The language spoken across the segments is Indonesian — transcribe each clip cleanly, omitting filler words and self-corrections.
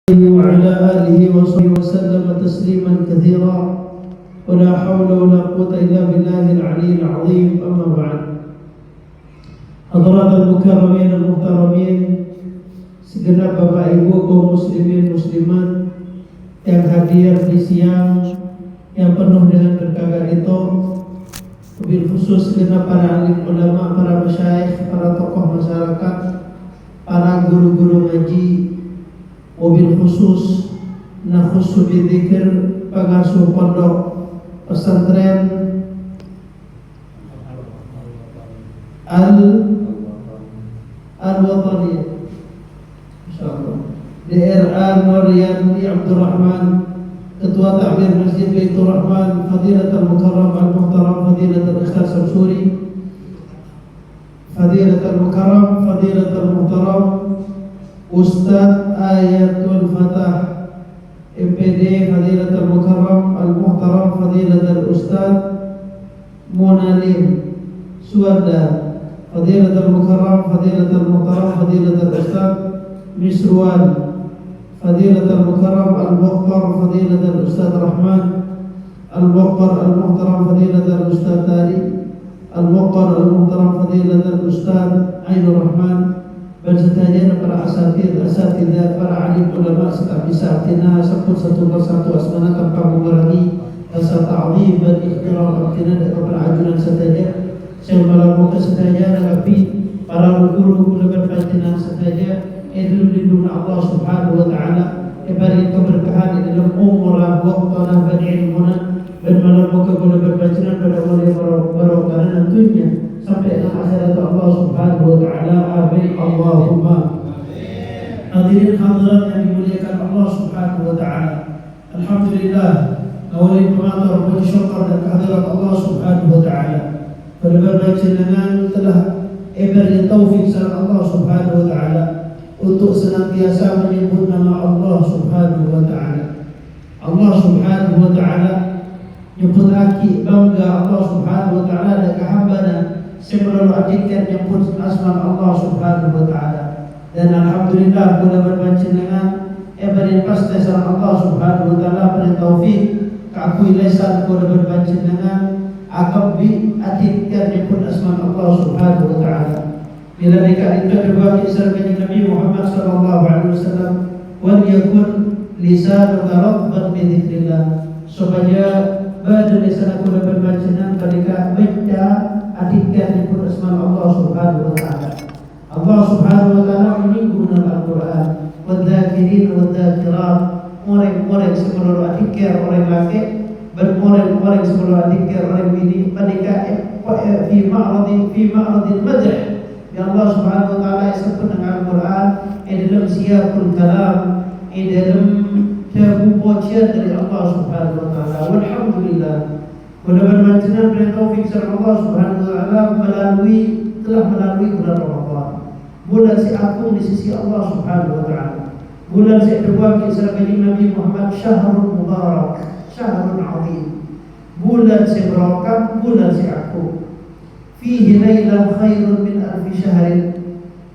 وعلى آله وصحبه وسلم تسليما كثيرا ولا حول ولا قوة إلا بالله العلي العظيم. أما بعد. Hadirat al-mukarramin al-muhtaramin, segenap Bapak Ibu kaum muslimin muslimat yang hadir di siang yang penuh dengan berkah itu, wabil khusus segenap para alim ulama, para masyayikh, para tokoh masyarakat, para guru-guru ngaji, wabil khusus nakhussu bidzikr pengasuh pondok pesantren Al-Wataniyah, insyaallah, DRA Nuryani Abdul Rahman, Ketua Takmir Masjid Baitur Rahman, Fadilatul Mukarram Al-Muhtaram Fadilatul Ustaz Samsuri, Fadilatul Mukarram Fadilatul Muhtaram Ustaz Ayatul Fatah, MPD Fadilatul Mukarram Al-Muhtaram Fadilatul Ustaz Munalim Suwanda, Fadilatul Mukarram Fadilatul Muhtaram Fadilatul Ustaz Misruan, Fadilatul Mukarram Al-Muhtar Fadilatul Ustaz Rahman Al-Muhtar Al-Muhtaram Fadilatul Ustaz Tari Al-Muhtar Al-Muhtaram Fadilatul Ustaz Ainur Rahman, bersetajana para asatidzah, para alim ulama serta bisa artinya sebut satu persatu asmana tanpa mengurangi rasa ta'zim dan ihtiram artinya dan keberagaman saja. Saya melakukan setajana tapi para guru berpancingan saja. Lindungi Allah Subhanahu wa taala, beri keberkahan di dalam umur waqtana dan ilmuna, dan melakukan berpancingan pada barokah nantinya sampai akhirat Allah Subhanahu wa taala. Amin Allahumma. Hadirin hadirat yang dimuliakan Allah Subhanahu wa taala, alhamdulillah awali pematur puji syukur dan kehadirat Allah Subhanahu wa taala. Pada berpancingan telah beri taufik dari Allah Subhanahu wa taala untuk senantiasa menyebut nama Allah Subhanahu wa taala. Allah Subhanahu wa taala nyebut aki bangga Allah Subhanahu wa taala dan kehambana sebelum adikan yang pun asma Allah Subhanahu wa taala. Dan alhamdulillah kula berpanjenengan beri pasti sareng Allah Subhanahu wa taala beri taufik kakui lesan kula berpanjenengan akab bi adikan yang pun asma Allah Subhanahu wa taala. Bila dekat itu kedua kisah Nabi Muhammad sallallahu alaihi wasallam, wal yakun lisan rabban bi dzikrillah, supaya pada lisan aku berpanjenengan ketika baca adikan pun asma Allah Subhanahu wa taala. Allah Subhanahu wa taala menyinggung dalam Al-Qur'an, wadzakirin wadzakirat, orang-orang sebelum adikar orang laki, orang-orang sebelum adikar orang bini, mereka fi ma'radil madh. Ya Allah Subhanahu wa taala sebut dengan Al-Qur'an dalam siyaqul kalam, dalam pujian dari Allah Subhanahu wa taala. Walhamdulillah. Mudah-mudahan dengan taufik dari Allah Subhanahu wa taala telah melalui bulan Ramadan. Bulan si agung di sisi Allah Subhanahu wa taala. Bulan si kedua kisah Nabi Muhammad, syahrul mubarak, syahrul azim. Bulan si barakah, bulan si agung. Fihi lailah khairun min alfi syahrin.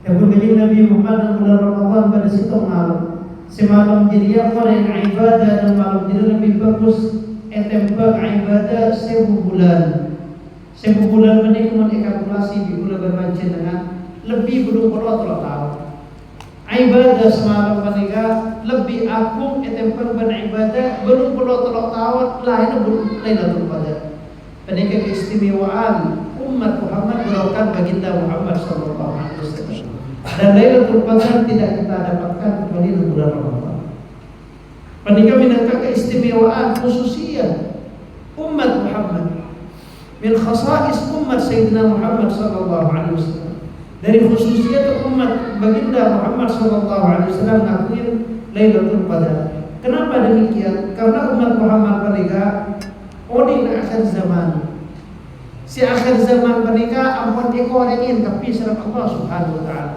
Kemudian Nabi Muhammad bulan Ramadan pada situ malam. Semalam jadi orang yang ibadah dan malam jadi lebih bagus. Tempat ibadah 1000 bulan. 1000 bulan menikah mengekalkulasi di bulan berpanjenengan lebih belum puluh tahun. Ibadah semalam menikah lebih agung tempat beribadah belum puluh tahun lain belum Lailatul Qadar. Menikah keistimewaan umat Muhammad beraukan baginda Muhammad sallallahu alaihi wasallam. Dan Lailatul Qadar tidak kita dapatkan kecuali di bulan Ramadan. Menikah minangka keistimewaan khususiyah umat Muhammad, min khasais umat Sayyidina Muhammad sallallahu alaihi wasallam. Dari khususiyah umat baginda Muhammad sallallahu alaihi wasallam ngakuin Lailatul Qadar. Kenapa demikian? Karena umat Muhammad mereka di akhir zaman. Si akhir zaman mereka ampun orang ingin tapi serang Allah Subhanahu wa taala.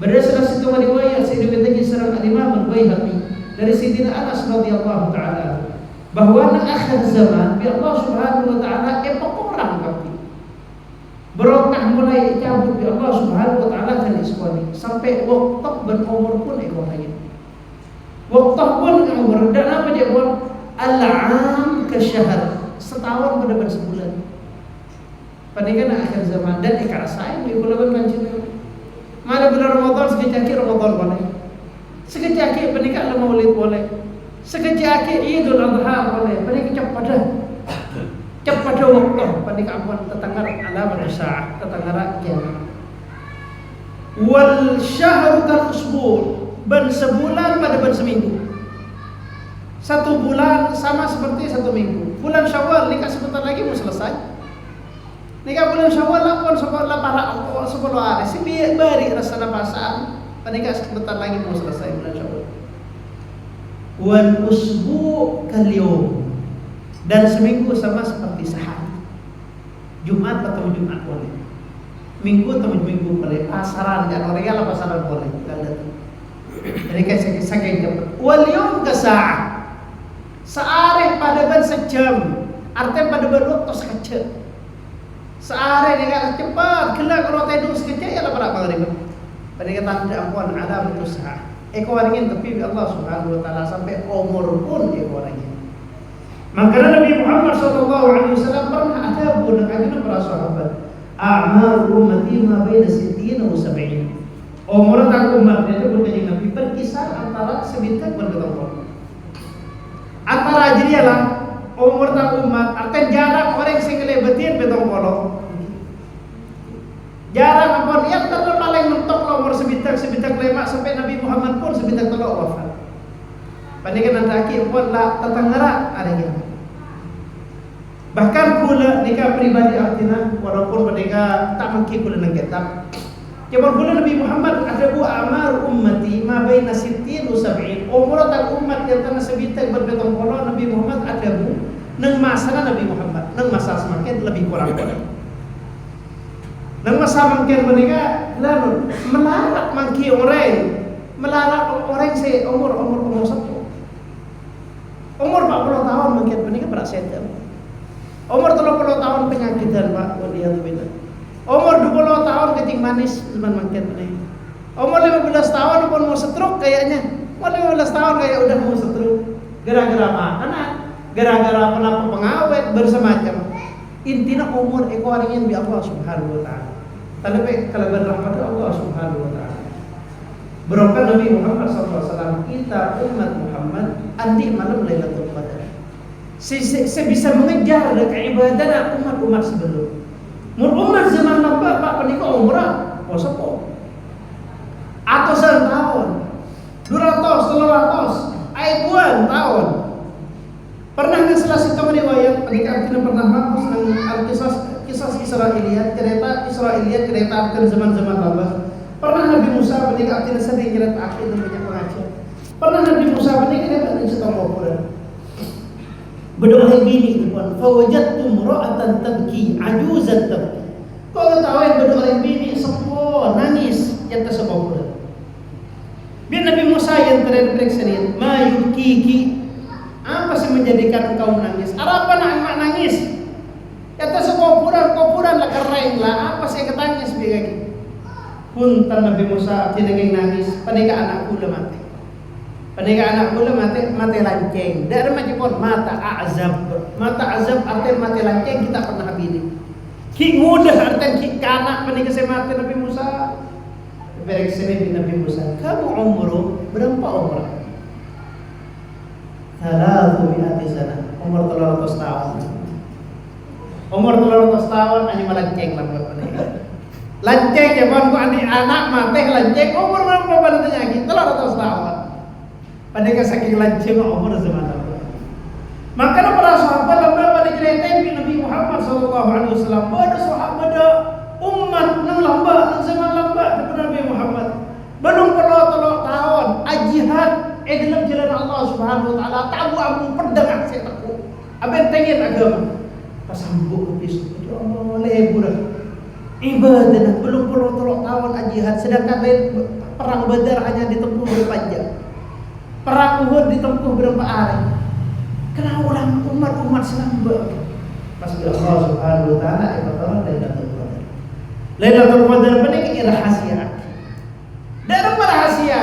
Berdasarkan situ riwayat Sayyidina serang Imam Al-Baihaqi dari Sayyidina Anas radhiyallahu taala bahwa akhir zaman bi Allah Subhanahu wa taala orang tapi berokah mulai cabut bi Allah Subhanahu wa taala kan ikhwani sampai waktu berumur pun ikhwani. Waktu pun umur dan apa dia buat? Al-am kasyahr, setahun pada sebulan. Panikan akhir zaman dan ikat saya di bulan banjir. Mana bulan Ramadan sekejap Ramadan boleh. Sekejap panikan Maulid boleh. Sekejap Idul Adha boleh. Panikan cepat waktu panikan pun tetangga alamat sa'ah tetangga kiamat. Wal syahru kal usbu', ban sebulan pada ban seminggu. Satu bulan sama seperti satu minggu. Bulan Syawal nikah sebentar lagi mau selesai. Nikah bulan Syawal lapon sekolah para 10 hari. Si bari rasa napasan. Nikah sebentar lagi mau selesai bulan Syawal. Wal usbu' kal yawm, dan seminggu sama seperti sehari. Jumat atau Jumat boleh. Minggu atau minggu boleh. Pasaran kan orang yang pasaran boleh. Jadi kayak cepat. Wal yawm kasa'ah, seareh pada ban sejam. Artinya pada ban waktu sekejap. Seareh dia cepat. Kelak kalau tidur sekejap ya lah pada maghrib. Pada kata ampun ada betul sah. Eko waringin tapi Allah Subhanahu wa taala sampai umur pun eko waringin. Maka Nabi Muhammad SAW pernah ada dengan para sahabat. A'mar ummati ma baina 60 wa 70. Umur tak umat itu berkata Nabi berkisar antara sebentar bergetong. Antara jadi lah umur tak umat akan jarak orang sing ngelebetin betong polo. Jarak apa yang terlalu paling mentok umur sebentar lemak sampai Nabi Muhammad pun sebentar telok wafat. Pandikan nanti pun lah tetangga ada yang. Bahkan pula nikah pribadi artinya walaupun mereka tak mungkin pula nak kitab. Cuma pula Nabi Muhammad ada amar ummati ma baina 60 wa 70. Umur tak umat yang tanah sebitak berbetong polo Nabi Muhammad ada nang masa Nabi Muhammad nang masa semakin lebih kurang. Nang masa makin menikah lalu melarat mangki orang saya umur 10. Umur 40 tahun makin menikah berat setan. Umur 30 tahun penyakitan Pak, waliyadzubillah. Umur 20 tahun kencing manis zaman makin menikah. Umur 15 tahun pun mau stroke kayaknya. Umur 15 tahun kayak udah mau stroke. Gara-gara makanan, gara-gara penapa pengawet bersemacam. Intinya umur ekoringin bi Allah Subhanahu wa taala. Tapi kalau berrahmat Allah Subhanahu wa taala. Berkat Nabi Muhammad SAW kita umat Muhammad andi malam Lailatul Qadar. Sebisa mengejar keibadah umat-umat sebelum. Umat zaman lama Pak penikah umrah puasa po. Atusan tahun, 200, 300, ribuan tahun. Pernah nggak selesai kamu riwayat pernikahan kita pernah bagus dengan kisah Israiliyat kereta akan zaman-zaman lama. Pernah Nabi Musa menikah kita sering kereta api dan banyak pengajar. Pernah Nabi Musa menikah dengan cerita populer. Berdoa bini depan fawajadtum ra'atan tabki ajuzan tabki. Kau tahu yang berdoa bini sepo nangis yang tersebut. Biar Nabi Musa yang terperiksa ini ma yukiki. Apa sih menjadikan engkau menangis? Apa nak nangis? Kata kopuran lah kering lah. Apa sih ketangis begini? Punten Nabi Musa tidak nangis. Panika anakku dah mati. Panika anakku dah mati lanceng. Dari macam pun mata azab artinya mati lanceng kita pernah bini. Ki mudah artinya ki kanak panika saya mati Nabi Musa. Periksa Nabi Musa. Kamu umur berapa umur? 300 sana. Umur 300 tahun. Umur 300 tahun hanya melanceng lah buat mereka. Lanceng zaman ku anak mati lanceng umur berapa pada tanya 300 tahun. Padahal saking lanceng umur zaman itu. Maka para sahabat lama pada cerita Nabi Muhammad SAW. Pada sahabat umat nang lamba nang zaman lamba kepada Nabi Muhammad. Belum perlu tahun jihad dalam jalan Allah Subhanahu wa taala tabu pedang saya takut. Aben tengin agama. Pasambuk habis. Ya Allah lebur. Ibadah belum perlu tahun jihad sedangkan perang Badar hanya ditempuh berapa jam. Perang Uhud ditempuh berapa hari. Kenapa umat selamba? Pas Allah Subhanahu wa taala ibadah Lailatul Qadar. Lailatul Qadar ini rahasia. Dalam rahasia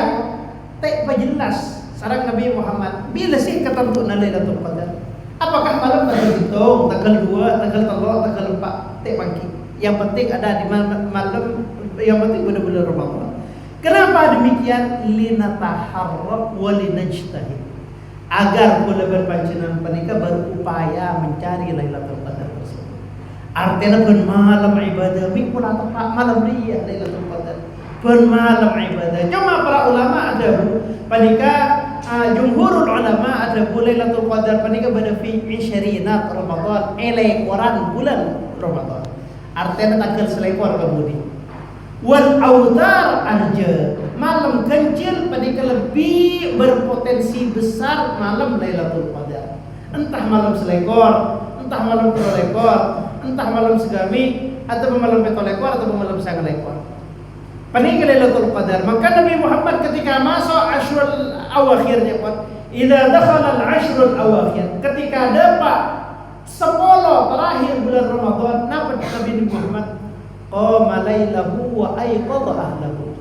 tak jelas sareng Nabi Muhammad, bila sih ketentuan Lailatul Qadar? Apakah malam tanggal hitung, tanggal 2, tanggal 3, tanggal 4, teh pagi. Yang penting ada di malam, yang penting benar-benar Ramadan. Kenapa demikian? Linataharrab wa linajtahid. Agar kula berpancenan panika berupaya mencari Lailatul Qadar tersebut. Artinya pun malam ibadah, mikul tepat malam dia Lailatul Qadar. Pun malam ibadah. Cuma para ulama ada panika jumhurul ulama ada Lailatul Qadar panika pada fi 20 Ramadan, elekoran bulan Ramadan. Artinya tanggal selekor kemudian. Wal autar arja, malam ganjil panika lebih berpotensi besar malam Lailatul Qadar. Entah malam selekor, entah malam terlekor, entah malam segami, atau malam petolekor atau malam sangalekor. Panika Lailatul Qadar. Maka Nabi Muhammad ketika masuk Ashrul Awakhirnya, idza dakhala al-ashrul awakhir, ketika dapat 10 terakhir bulan Ramadan, napa Nabi Muhammad? Qama lailahu wa ayqadha ahlahu.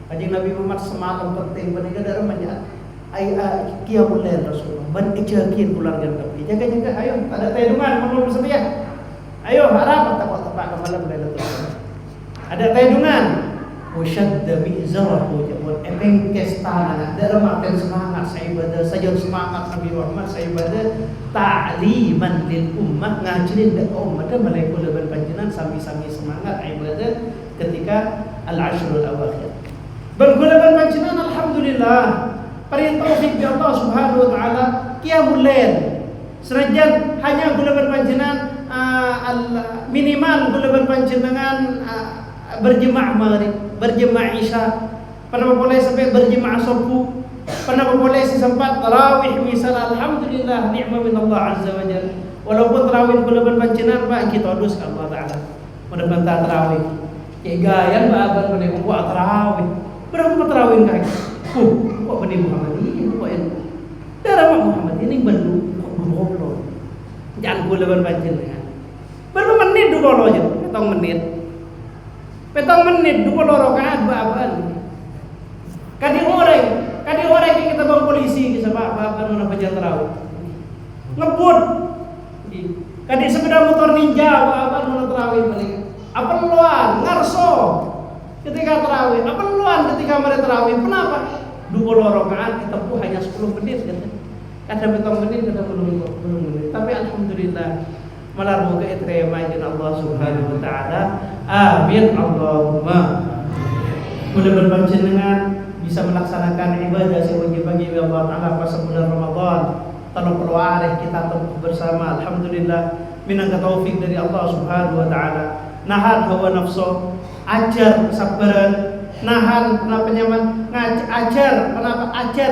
Kanjeng Nabi Muhammad semalam penting panika da remanya qiyamul lail Rasulullah. Ban ijakin keluarga Nabi. Jaga-jaga ayo ada tayungan menurut setia. Ayo harap tepat malam Lailatul Qadar. Ada tayungan. Wasyadda bi'zarahu jabun epeng kestana da rematen semangat saya ibadah saja semangat Nabi Muhammad saya ibadah ta'liman lil ummah ngajarin da ummah da malaikul berpanjenengan sami-sami semangat ibadah ketika al-ashrul awakhir. Berguna panjenengan alhamdulillah perintah taufik bi Allah Subhanahu wa taala qiyamul lail. Senajan hanya guna berpanjenengan minimal guna berpanjenengan berjemaah maghrib, berjemaah isya, pernah boleh sampai berjemaah subuh, pernah boleh sempat tarawih misal. Alhamdulillah nikmat min Allah azza wa jalla. Walaupun tarawih kula berpancenan Pak kita udus ke Allah taala. Mudah-mudahan tarawih. Kayak gayan babar boleh buat tarawih. Berapa tarawih kaki? Kok Nabi Muhammad ini kok ini? Darah Muhammad ini bendu kok ngobrol. Jangan kula berpancenan. Berapa menit dulu aja, petang menit. Petang menit 20 rakaat baban. Kadi orang yang kita bawa polisi kisah baban mana penjara tarawih. Ngebut. Kadi sepeda motor ninja baban mana tarawih balik. Apa luan ngarso ketika tarawih. Apa luan ketika mereka tarawih. Kenapa? 20 rakaat ditempuh hanya 10 menit gitu. Kadang petang menit, kadang belum menit. Tapi alhamdulillah malar moga diterima jeung Allah Subhanahu wa taala. Amin Allahumma. Mudah berpanjenengan bisa melaksanakan ibadah yang wajib bagi Allah taala pas bulan Ramadan. Tanpa perlu kita tempuh bersama. Alhamdulillah minangka taufik dari Allah Subhanahu wa taala. Nahan hawa nafsu, ajar kesabaran, nahan kenapa nyaman, ajar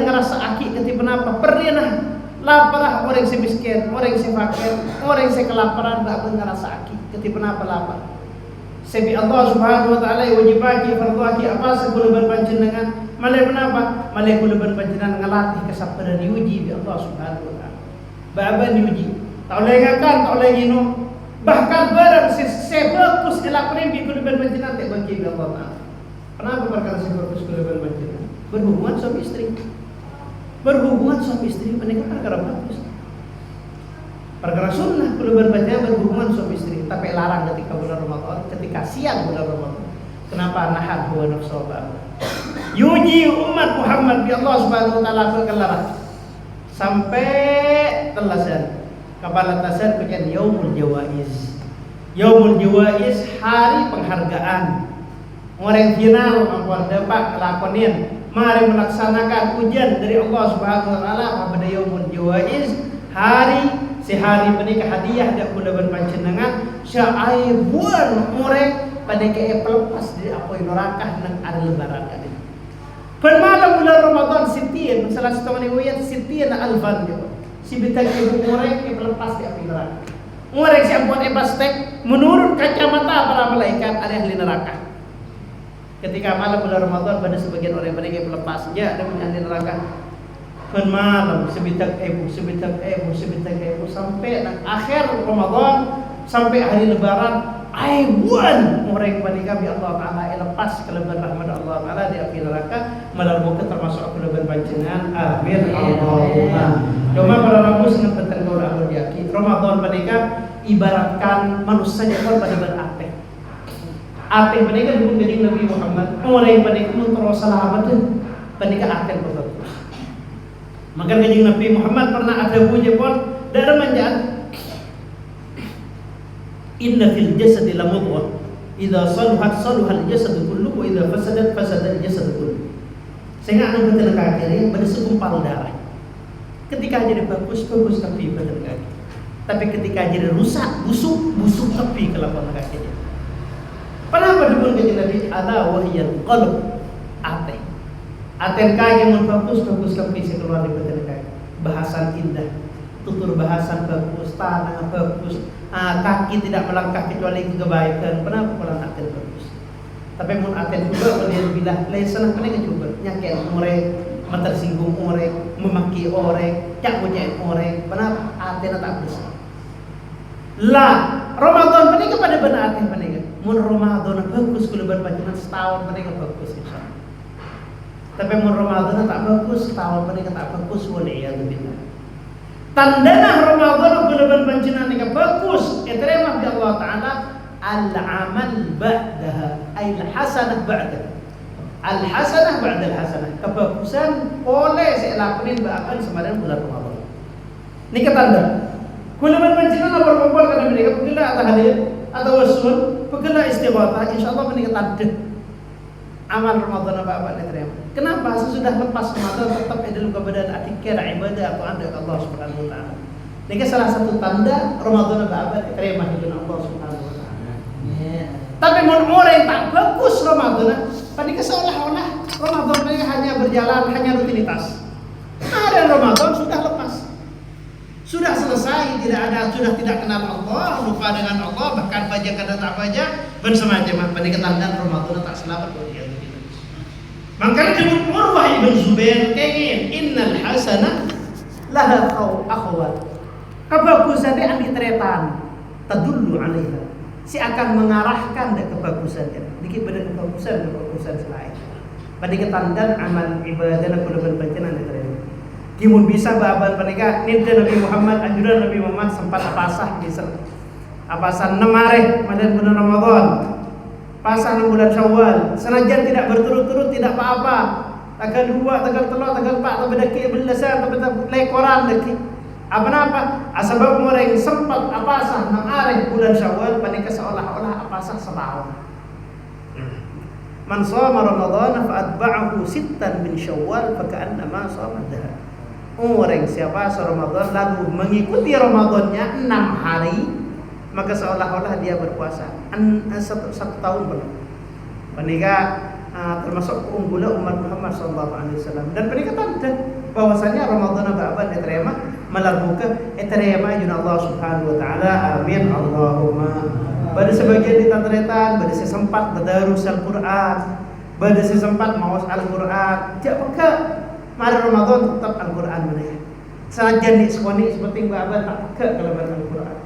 ngerasa aki ketika kenapa pernah lapar orang si miskin, orang si fakir, orang si kelaparan tak pun ngerasa aki ketika kenapa lapar. Sebi Allah Subhanahu wa taala wajib bagi fardu aki apa sebelum berpanjenengan malai menapa malai kula berpanjenengan ngelatih kesabaran diuji di Allah Subhanahu wa taala. Baban diuji tak boleh ngakan, tak boleh minum, bahkan barang sebagus elakun bi kula berpanjenengan tak bagi di Allah taala. Kenapa perkara sebagus kula berpanjenengan? Berhubungan suami istri. Berhubungan suami istri menikah perkara bagus. Perkara sunnah kalau berbaca berhubungan suami istri, tapi larang ketika bulan Ramadan, ketika siang bulan Ramadan. Kenapa? Nahan hawa nafsu ba'da. Yuji umat Muhammad bi Allah Subhanahu wa taala berkelarang sampai telasan. Kepala tasan punya Yaumul Jawaiz. Yaumul Jawaiz hari penghargaan. Orang final ampun dapat kelakonin. Mari melaksanakan ujian dari Allah Subhanahu wa taala pada Yaumul Jawaiz, sehari menikah hadiah dak kula berpanjenengan syaibuan murek pada ke pelepas dari apa neraka nang ari lebaran kali. Pen malam bulan Ramadan sitin salah satu riwayat sitin alfan jo. Si bitang ibu murek ke pelepas di api neraka. Murek si ampun ebastek menurut kacamata para malaikat ada ahli neraka. Ketika malam bulan Ramadan pada sebagian orang mereka pelepas ya ada ahli neraka. Pen malam sebitak ibu sampai akhir Ramadan sampai hari lebaran aibuan orang pada kami Allah taala elok lepas kelebihan rahmat Allah Ta'ala di api neraka melarmuka termasuk kelebihan panjenengan. Amin Allahumma. Cuma para rabu senang petang kau dah berjaki Ramadan mereka ibaratkan manusia yang pada berate. Ate mereka dulu jadi Nabi Muhammad. Orang yang mereka terus salah abad mereka akan berbagus. Maka jadi Nabi Muhammad pernah ada bunyi pun dari manjat. Inna fil jasadi la mudghah idza saluhat saluhal jasadu kulluhu wa idza fasadat fasada al jasadu kulluhu. Sehingga anak betul kaki pada segumpal darah. Ketika jadi bagus tapi betul kaki. Tapi ketika jadi rusak busuk tapi kelakuan kaki dia. Kenapa dipun kaji Nabi ala wahyal qalb ate. Aten kaki mun bagus tapi sekeluar di betul kaki. Bahasan indah, tutur bahasan bagus, tanah bagus. Kaki tidak melangkah kecuali kebaikan. Kenapa kalau aten bagus? Tapi mun aten juga boleh bilah lesan kena coba nyakel orang, tersinggung orang, memaki orang, cak bucek orang. Kenapa aten tak bisa? Lah Ramadan menika pada benar aten menika. Mun Ramadan bagus kalau berpanjangan setahun menika bagus insyaallah. Tapi mun Ramadan tak bagus, setahun menika tak bagus waliyadzubillah. Tandana Ramadan bulan panjenengan nika bagus, diterima oleh Allah Taala al-amal ba'daha, ay al-hasanah ba'daha. Al-hasanah ba'da al-hasanah. Kebagusan oleh saya lakuin bahkan semarin bulan Ramadan. Nika tanda. Bulan panjenengan berkumpul kana mereka pegala atau hadir atau wasul, pegala istighatsah, insyaallah menika tanda. Amal Ramadan apa diterima. Kenapa sesudah lepas Ramadan tetap dalam keadaan atikir ibadah atau anda Allah Subhanahu wa taala. Ini salah satu tanda Ramadan apa diterima di Allah Subhanahu wa taala. Tapi mun orang tak bagus Ramadan, tadi seolah-olah Ramadan ini hanya berjalan hanya rutinitas. Ada Ramadan sudah lepas. Sudah selesai, sudah tidak kenal Allah, lupa dengan Allah, bahkan baca kada tak baca, bersemacam apa ini ketanda Ramadan tak selamat buat dia. Maka disebut Urwah ibn Zubair kengin innal hasanah laha akhwat. Kebagusan dia antitretan tadullu alaiha. Si akan mengarahkan ke kebagusan dia. Dikit pada kebagusan selain. Pada ketandan amal ibadah kulo berpanjenengan diterima. Kimun bisa baban panika nida Nabi Muhammad anjuran Nabi Muhammad sempat apasah di apasan 6 hari madan bulan Ramadan. Pasang bulan Syawal, senajan tidak berturut-turut tidak apa-apa. Tanggal 2, tanggal 3, tanggal 4 sampai daki belasan sampai lekoran daki. Apa-apa? Asbab orang sempat apasah 6 hari bulan Syawal panika seolah-olah apasah setahun. Man shoma Ramadan fa atba'ahu 6 min Syawal fa ka'annama shoma dahr. Orang siapa Ramadan lalu mengikuti Ramadannya 6 hari maka seolah-olah dia berpuasa satu tahun penuh. Menika termasuk keunggulan umat Muhammad SAW. Dan menika tanda bahwasanya Ramadan apa diterima melarmuka diterima jun Allah Subhanahu wa taala. Amin Allahumma. Pada sebagian di tantretan, pada sesempat berdarus Al-Qur'an, pada sesempat mawas Al-Qur'an. Jak peka mari Ramadan tetap Al-Qur'an menika. Sajan di sekolah seperti Mbak tak peka kalau Al-Qur'an.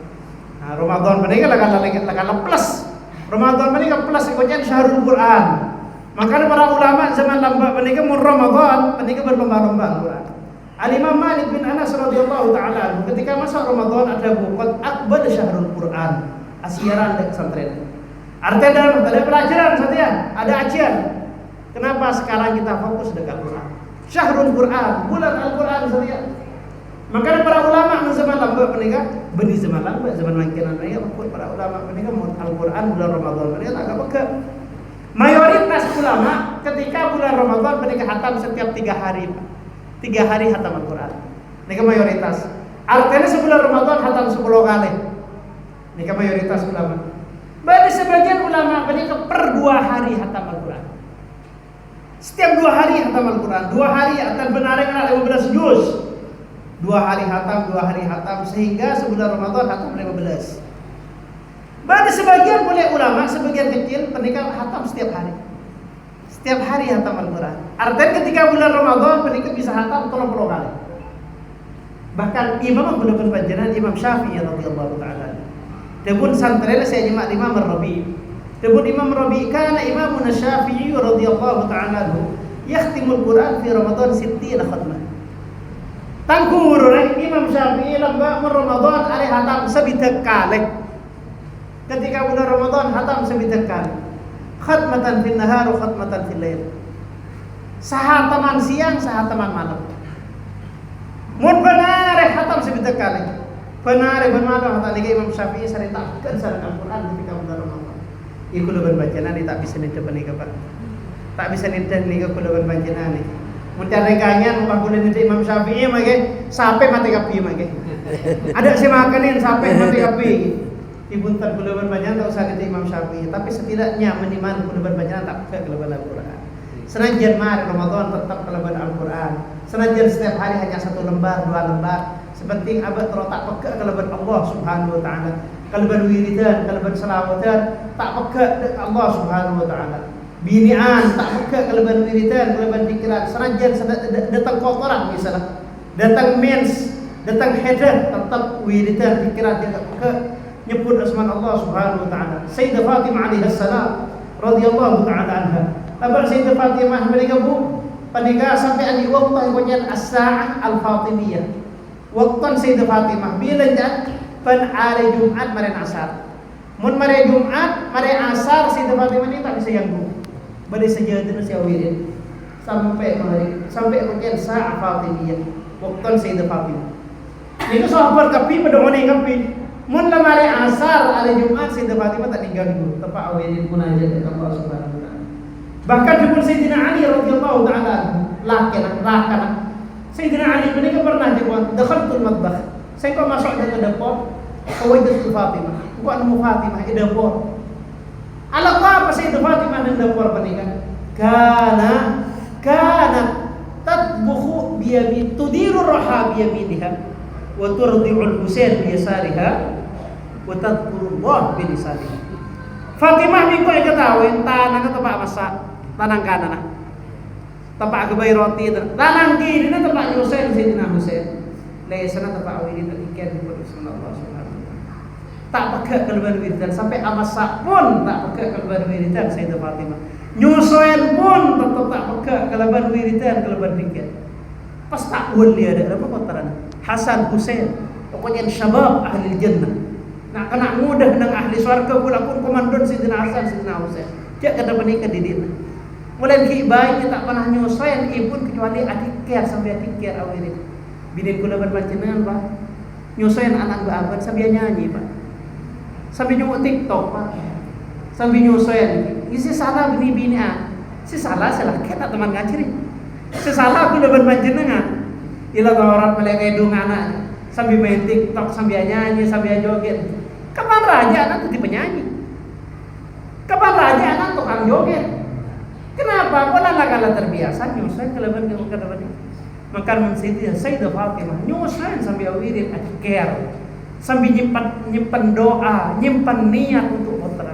Ramadan menika lakan plus. Ramadan menika plus ikutnya Syahrul Quran. Maka para ulama zaman lamba menika mun Ramadan menika berlomba-lomba Al-Quran. Al-Imam Malik bin Anas radhiyallahu taala ketika masa Ramadan ada bukat akbar Syahrul Quran. Asiaran dan pesantren. Artinya ada pelajaran saja, ada ajian. Kenapa sekarang kita fokus dengan Al-Quran? Syahrul Quran, bulan Al-Quran saja. Maka para ulama zaman lamba menika beni zaman lamba zaman langkinan raya para ulama menika Al-Qur'an bulan Ramadan menika agak peka. Mayoritas ulama ketika bulan Ramadan menika hatam setiap 3 hari. 3 hari hatam Al-Qur'an. Menika mayoritas. Artinya sebulan Ramadan hatam 10 kali. Menika mayoritas ulama. Bagi sebagian ulama menika per 2 hari hatam Al-Qur'an. Setiap 2 hari hatam Al-Qur'an. 2 hari hatam benar 15 juz. 2 hari hatam sehingga sebulan Ramadan hatam 15. Bagi sebagian boleh ulama, sebagian kecil penikah hatam setiap hari. Setiap hari hatam Al-Quran. Artinya ketika bulan Ramadan penikah bisa hatam 30 kali. Bahkan Imam Abu Panjenengan Imam Syafi'i radhiyallahu taala. Dia pun santrena saya nyimak Imam Ar-Rabi. Disebut Imam Rabi' kana Imam Syafi'i radhiyallahu ta'ala anhu yakhtimul Quran fi Ramadan 60 khatmah. Tangkur Imam Syafi'i lamba Ramadan are hatam sebidak kali. Ketika bulan Ramadan hatam sebidak kali. Khatmatan fil nahar wa khatmatan fil lail. Sahataman siang, sahataman malam. Mun benar hatam sebidak kali. Benar malam hatam Imam Syafi'i sering takkan sareng Al-Qur'an ketika bulan Ramadan. Iku leban bacaan ni tak bisa nida panika Pak. Tak bisa nida ni ke leban bacaan ni. Mun cari kanyan mun kulen nida Imam Syafi'i mage sampai mati kapi mage. Ada si makanin sampai mati kapi. Ibuntan leban bacaan tak usah nida Imam Syafi'i, tapi setidaknya meniman leban bacaan tak ke leban Al-Qur'an. Senajan mari Ramadan tetap ke leban Al-Qur'an. Senajan setiap hari hanya 1 lembar, 2 lembar. Sepenting abad terotak peka ke leban Allah Subhanahu wa taala. Kalban wiridan, kalban salawatan, tak peka Allah Subhanahu wa taala. Binian tak peka kalban wiridan, kalban pikiran. Senajan datang kotoran misalnya, datang mens, datang hadah, tetap wiridan pikiran dia tak peka nyebut asma Allah Subhanahu wa taala. Sayyidah Fatimah alaihi salam radhiyallahu taala anha. Abang Sayyidah Fatimah mereka bu pada sampai di waktu yang as-sa'ah al-Fatimiyah. Waktu Sayyidah Fatimah bila jangan pen hari Jumat mare asar. Mun mare Jumat, mare asar Sayyidah Fatimah ni tak bisa ganggu. Bade sejadah si awirin. Sampai kemudian sa'ah Fatimiyah. Waktu Sayyidah Fatimah. Itu sahabat kapi pada orang kapi. Mun la mare asar hari Jumat Sayyidah Fatimah tak diganggu. Tepat awirin munajat kepada Allah Subhanahu wa taala. Bahkan juga Sayyidina Ali radhiyallahu taala lakan. Sayyidina Ali mereka pernah jawab, "Dakhaltul matbakh." Saya kok masuk ke dapur, kawajatu Fatimah. Kok nemu Fatimah di dapur. Ala apa Sayyidah Fatimah di dapur pernikahan? Kana tatbukhu biyamin tudiru raha biyaminiha wa turdi'ul Husain biyasariha wa tadhkurullah bilisaniha. Fatimah minggu yang ketahui tanang ke tempat masak, tanang kanan tempat kebayi roti, tanang kiri ni tempat Husain Sayyidina Husain. Lesana tempat awil itu ikan kepada Allah Subhanahu wa taala. Tak pakai kalban wiridan sampai amasak pun tak pakai kalban wiridan Sayyidah Fatimah. Nyusuan pun tetap tak pakai kalban wiridan, kalban ikan. Pas tak wali ada apa kotoran. Hasan Husain, pokoknya syabab ahli jannah. Nak kena mudah nang ahli surga pula pun komandan Sayyidina Hasan Sayyidina Husain. Dia kena menikah di dina. Mulai ki bayi tak pernah nyusuan ibu kecuali adik care sampai adik care awil. Binin kula berpanjenengan Pak. Nyusain anak abad sambil nyanyi Pak. Sambil nyumuk TikTok Pak. Sambil nyusain. Isi salah bini si salah kita teman ngajiri. Si salah kula berpanjenengan. Ila orang meledung anak sambil main TikTok, sambil nyanyi, sambil joget. Kapan raja anak itu penyanyi? Kapan raja anak tukang joget? Kenapa? Kok nak kalah terbiasa nyusain keleban ke maka mensidia Sayyidah Fatimah nyusain sambil awirin care sambil nyimpan doa, nyimpan niat untuk putra.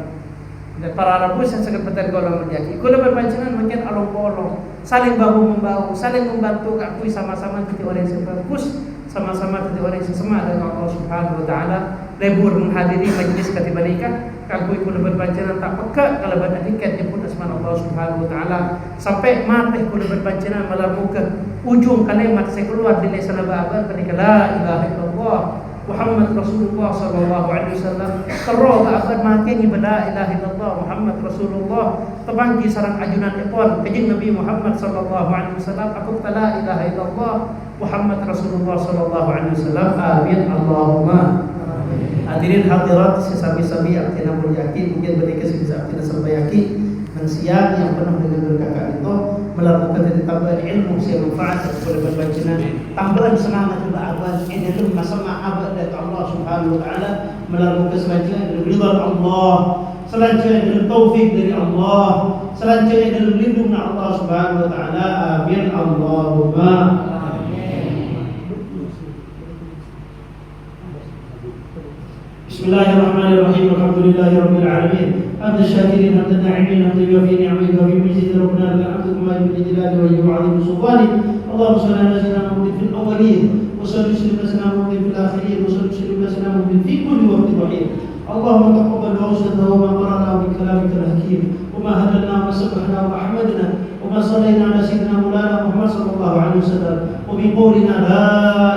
Dan para rebus yang sangat betul golong menjadi. Kalau berpanjangan mungkin along-along, saling bahu-membahu, saling membantu kakui sama-sama jadi orang yang bagus, sama-sama jadi orang yang sesama dengan Allah Subhanahu wa taala. Lebur menghadiri majlis ketiba nikah, kakui kula berpanjangan tak peka kalau berdadikan nyebut asma Allah Subhanahu wa taala sampai mati kula berpanjangan melakukan ujung kalimat saya keluar di lisan abang ketika la ilaha illallah Muhammad Rasulullah sallallahu alaihi wasallam terus abad mati ni la ilaha illallah Muhammad Rasulullah tebangki sarang ajunan ipon kejing Nabi Muhammad sallallahu alaihi wasallam aku la ilaha illallah Muhammad Rasulullah sallallahu alaihi wasallam amin Allahumma hadirin hadirat sesami-sami artinya yakin mungkin berikan sebisa artinya sampai yakin dan siang yang penuh dengan berkah itu melakukan tambahan ilmu yang manfaat kepada berbacanan tambahan semangat juga abad ini dalam masa abad dari Allah Subhanahu wa taala melakukan selanjutnya dalam ridha Allah, selanjutnya dalam taufik dari Allah, selanjutnya dalam lindungan Allah Subhanahu wa taala. Amin Allahumma Bismillahirrahmanirrahim. Alhamdulillahirabbil alamin. Hamd syakirin, hamd na'imin, hamd yufi ni'amihi wa fi mizid rabbina lakal hamdu kama yuhibbu jalali wa yu'adhimu sultani. Allahumma salli ala sayyidina Muhammad fil awwalin wa salli ala sayyidina Muhammad fil akhirin wa salli ala sayyidina Muhammad fi kulli waqtin wa hin. اللهم تقبل وحسنه وما قرأنا من كلامك الحكيم وما هدلنا وما سبحنا وما حمدنا وما صلينا على سيدنا مولانا محمد صلى الله عليه وسلم وبقولنا لا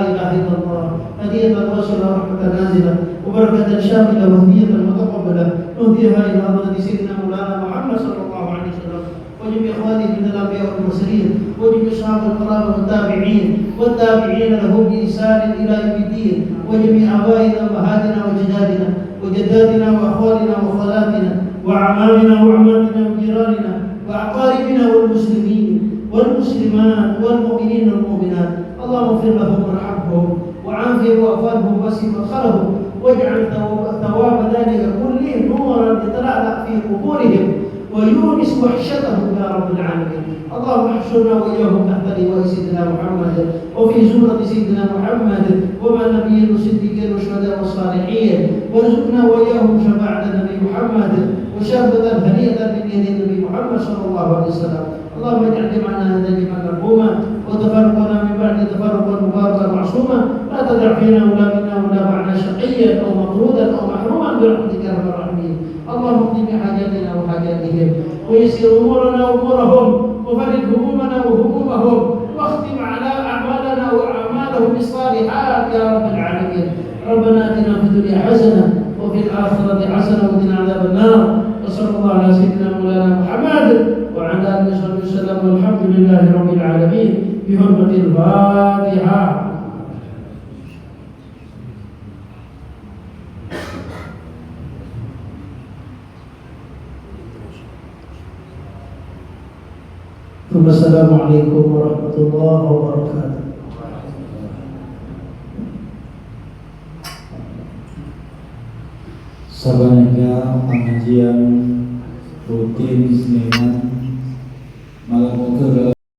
إله إلا الله هدية واصلة ورحمة نازلة وبركة شاملة وهدية متقبلة نهديها إلى حضرة سيدنا مولانا محمد صلى الله عليه وسلم وجميع إخوانه من الأنبياء والمرسلين وجميع أصحاب القرابة والتابعين لهم بإحسان إلى يوم الدين وجميع آبائنا وأمهاتنا وجدادنا وجداتنا وأخوالنا وخالاتنا وأعمامنا وعماتنا وجيراننا وأقاربنا والمسلمين والمسلمات والمؤمنين والمؤمنات اللهم اغفر لهم وارحمهم وعافهم واغفرهم واسع مدخلهم واجعل ثواب ذلك كله نورا يتلألأ في قبورهم ويونس وحشتهم يا رب العالمين اللهم احشرنا واياهم تحت لواء سيدنا محمد وفي زمرة سيدنا محمد ومع النبيين والصديقين والشهداء والصالحين وارزقنا واياهم شفاعة النبي محمد وشهادة هنيئة من يد النبي محمد صلى الله عليه وسلم اللهم اجعل جمعنا هذا جمعا مرحوما وتفرقنا من بعد تفرقا مباركا معصوما لا تدع فينا ولا منا ولا معنا شقيا او مطرودا او محروما برحمتك يا ارحم الراحمين اللهم اقض بحاجاتنا وحاجاتهم ويسر امورنا وامورهم وفرج همومنا وهمومهم واختم على اعمالنا واعمالهم بالصالحات يا رب العالمين ربنا اتنا في الدنيا حسنه وفي الاخره حسنه وقنا عذاب النار وصلى الله على سيدنا مولانا محمد وعلى اله وصحبه وسلم والحمد لله رب العالمين بحرمه الفاتحه. Assalamualaikum warahmatullahi wabarakatuh. Sabanega pengajian rutin Senin malam